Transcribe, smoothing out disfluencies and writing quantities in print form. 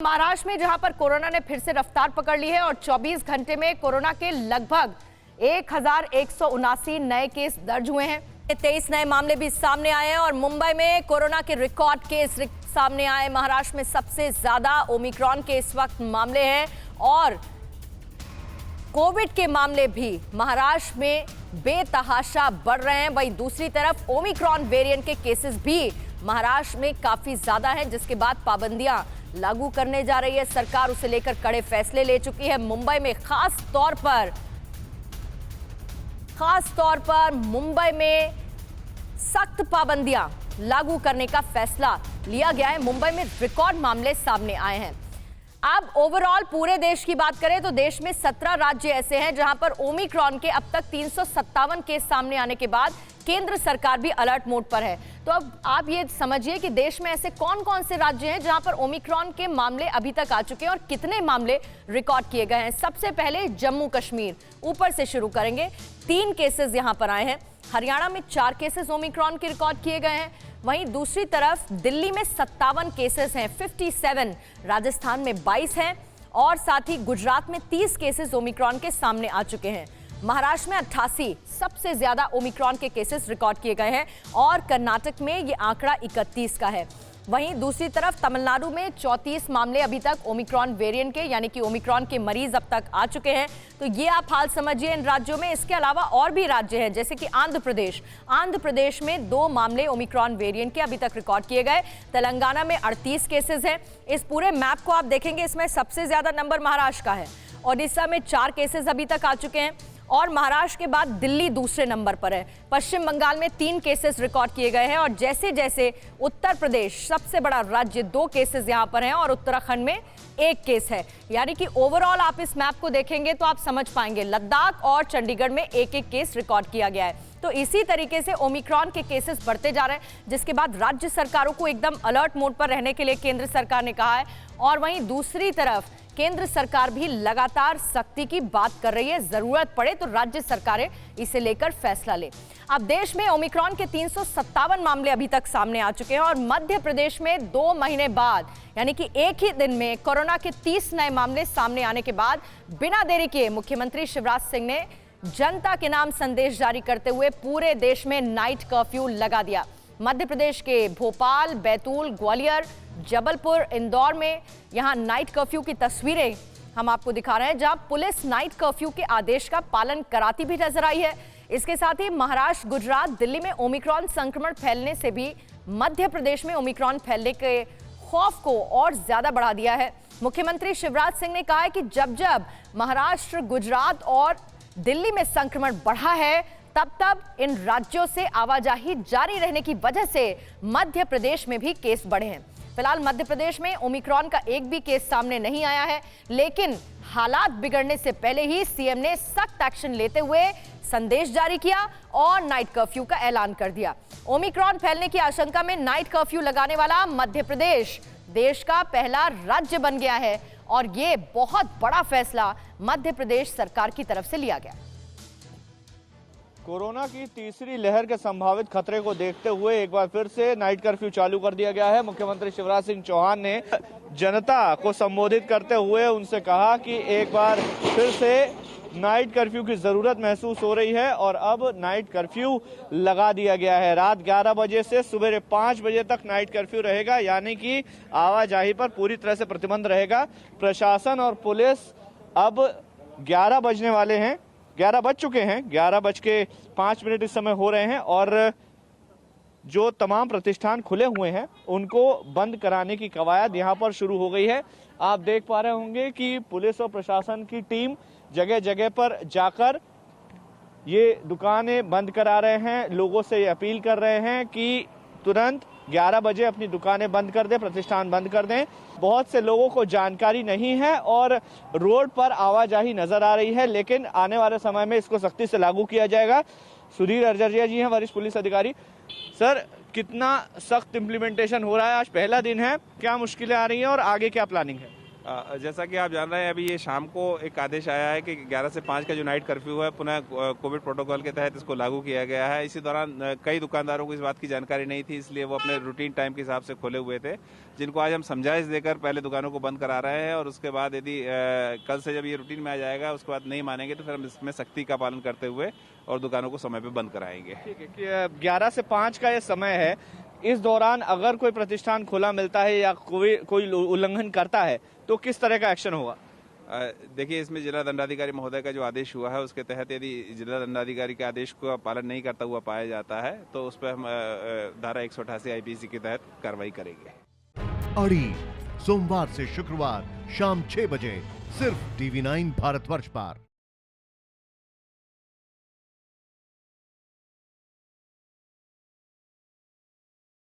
महाराष्ट्र में जहां पर कोरोना ने फिर से रफ्तार पकड़ ली है और 24 घंटे में कोरोना के लगभग 1179 नए केस दर्ज हुए हैं। 23 नए मामले भी सामने आए हैं और मुंबई में कोरोना के रिकॉर्ड केस सामने आए। महाराष्ट्र में सबसे ज्यादा ओमिक्रॉन के इस वक्त मामले हैं और कोविड के मामले भी महाराष्ट्र में बेतहाशा बढ़ रहे हैं। वहीं दूसरी तरफ ओमिक्रॉन वेरिएंट के केसेस भी महाराष्ट्र में काफी ज्यादा हैं, जिसके बाद पाबंदियां लागू करने जा रही है सरकार। उसे लेकर कड़े फैसले ले चुकी है। मुंबई में खास तौर पर मुंबई में सख्त पाबंदियां लागू करने का फैसला लिया गया है। मुंबई में रिकॉर्ड मामले सामने आए हैं। अब ओवरऑल पूरे देश की बात करें तो देश में 17 राज्य ऐसे हैं जहां पर ओमिक्रॉन के अब तक 357 केस सामने आने के बाद केंद्र सरकार भी अलर्ट मोड पर है। तो अब आप ये समझिए कि देश में ऐसे कौन कौन से राज्य हैं जहां पर ओमिक्रॉन के मामले अभी तक आ चुके हैं और कितने मामले रिकॉर्ड किए गए हैं। सबसे पहले जम्मू कश्मीर, ऊपर से शुरू करेंगे। 3 केसेस यहां पर आए हैं। हरियाणा में 4 केसेस ओमिक्रॉन के रिकॉर्ड किए गए हैं। वहीं दूसरी तरफ दिल्ली में 57 केसेस हैं, 57। राजस्थान में 22 हैं और साथ ही गुजरात में 30 केसेस ओमिक्रॉन के सामने आ चुके हैं। महाराष्ट्र में 88 सबसे ज्यादा ओमिक्रॉन के केसेस रिकॉर्ड किए गए हैं और कर्नाटक में ये आंकड़ा 31 का है। वहीं दूसरी तरफ तमिलनाडु में 34 मामले अभी तक ओमिक्रॉन वेरिएंट के, यानी कि ओमिक्रॉन के मरीज अब तक आ चुके हैं। तो ये आप हाल समझिए इन राज्यों में। इसके अलावा और भी राज्य हैं जैसे कि आंध्र प्रदेश में 2 मामले ओमिक्रॉन वेरिएंट के अभी तक रिकॉर्ड किए गए। तेलंगाना में 38 केसेस हैं। इस पूरे मैप को आप देखेंगे, इसमें सबसे ज्यादा नंबर महाराष्ट्र का है। ओडिशा में 4 केसेस अभी तक आ चुके हैं और महाराष्ट्र के बाद दिल्ली दूसरे नंबर पर है। पश्चिम बंगाल में 3 केसेस रिकॉर्ड किए गए हैं और जैसे जैसे उत्तर प्रदेश सबसे बड़ा राज्य, 2 केसेस यहां पर हैं और उत्तराखंड में 1 केस है। यानी कि ओवरऑल आप इस मैप को देखेंगे तो आप समझ पाएंगे लद्दाख और चंडीगढ़ में 1-1 केस रिकॉर्ड किया गया है। तो इसी तरीके से ओमिक्रॉन के केसेस बढ़ते जा रहे हैं, जिसके बाद राज्य सरकारों को एकदम अलर्ट मोड पर रहने के लिए केंद्र सरकार ने कहा है। और वहीं दूसरी तरफ केंद्र सरकार भी लगातार सख्ती की बात कर रही है। जरूरत पड़े तो राज्य सरकारें इसे लेकर फैसला ले। अब देश में ओमिक्रॉन के 357 मामले अभी तक सामने आ चुके हैं और मध्य प्रदेश में 2 महीने बाद, यानी कि एक ही दिन में कोरोना के 30 नए मामले सामने आने के बाद बिना देरी किए मुख्यमंत्री शिवराज सिंह ने जनता के नाम संदेश जारी करते हुए पूरे देश में नाइट कर्फ्यू लगा दिया। मध्य प्रदेश के भोपाल, बैतूल, ग्वालियर, जबलपुर, इंदौर में यहां नाइट कर्फ्यू की तस्वीरें हम आपको दिखा रहे हैं, जहां पुलिस नाइट कर्फ्यू के आदेश का पालन कराती भी नजर आई है। इसके साथ ही महाराष्ट्र, गुजरात, दिल्ली में ओमिक्रॉन संक्रमण फैलने से भी मध्य प्रदेश में ओमिक्रॉन फैलने के खौफ को और ज्यादा बढ़ा दिया है। मुख्यमंत्री शिवराज सिंह ने कहा है कि जब जब महाराष्ट्र, गुजरात और दिल्ली में संक्रमण बढ़ा है तब इन राज्यों से आवाजाही जारी रहने की वजह से मध्य प्रदेश में भी केस बढ़े हैं। फिलहाल मध्य प्रदेश में ओमिक्रॉन का एक भी केस सामने नहीं आया है, लेकिन हालात बिगड़ने से पहले ही सीएम ने सख्त एक्शन लेते हुए संदेश जारी किया और नाइट कर्फ्यू का ऐलान कर दिया। ओमिक्रॉन फैलने की आशंका में नाइट कर्फ्यू लगाने वाला मध्य प्रदेश देश का पहला राज्य बन गया है और ये बहुत बड़ा फैसला मध्य प्रदेश सरकार की तरफ से लिया गया। कोरोना की तीसरी लहर के संभावित खतरे को देखते हुए एक बार फिर से नाइट कर्फ्यू चालू कर दिया गया है। मुख्यमंत्री शिवराज सिंह चौहान ने जनता को संबोधित करते हुए उनसे कहा कि एक बार फिर से नाइट कर्फ्यू की जरूरत महसूस हो रही है और अब नाइट कर्फ्यू लगा दिया गया है। रात 11 बजे से सुबह 5 बजे तक नाइट कर्फ्यू रहेगा, यानी कि आवाजाही पर पूरी तरह से प्रतिबंध रहेगा। प्रशासन और पुलिस अब 11 बजने वाले हैं, 11 बज चुके हैं, 11:05 इस समय हो रहे हैं और जो तमाम प्रतिष्ठान खुले हुए हैं उनको बंद कराने की कवायद यहां पर शुरू हो गई है। आप देख पा रहे होंगे कि पुलिस और प्रशासन की टीम जगह जगह पर जाकर ये दुकानें बंद करा रहे हैं। लोगों से ये अपील कर रहे हैं कि तुरंत 11 बजे अपनी दुकानें बंद कर दें, प्रतिष्ठान बंद कर दें। बहुत से लोगों को जानकारी नहीं है और रोड पर आवाजाही नजर आ रही है, लेकिन आने वाले समय में इसको सख्ती से लागू किया जाएगा। सुधीर अर्जरिया जी हैं, वरिष्ठ पुलिस अधिकारी। सर, कितना सख्त इम्प्लीमेंटेशन हो रहा है? आज पहला दिन है, क्या मुश्किलें आ रही हैं और आगे क्या प्लानिंग है? जैसा कि आप जान रहे हैं, अभी ये शाम को एक आदेश आया है कि 11 से 5 का जो नाइट कर्फ्यू है पुनः कोविड प्रोटोकॉल के तहत इसको लागू किया गया है। इसी दौरान कई दुकानदारों को इस बात की जानकारी नहीं थी, इसलिए वो अपने रूटीन टाइम के हिसाब से खोले हुए थे, जिनको आज हम समझाइश देकर पहले दुकानों को बंद करा रहे हैं और उसके बाद यदि कल से जब ये रूटीन में आ जाएगा उसके बाद नहीं मानेंगे तो फिर हम इसमें सख्ती का पालन करते हुए और दुकानों को समय पर बंद कराएंगे। ठीक है कि 11 से 5 का ये समय है, इस दौरान अगर कोई प्रतिष्ठान खुला मिलता है या कोई उल्लंघन करता है तो किस तरह का एक्शन होगा? देखिए, इसमें जिला दंडाधिकारी महोदय का जो आदेश हुआ है उसके तहत यदि जिला दंडाधिकारी के आदेश को पालन नहीं करता हुआ पाया जाता है तो उस पर हम धारा 188 आईपीसी के तहत कार्रवाई करेंगे। अड़ी सोमवार से शुक्रवार शाम 6 बजे सिर्फ TV9 भारतवर्ष पर।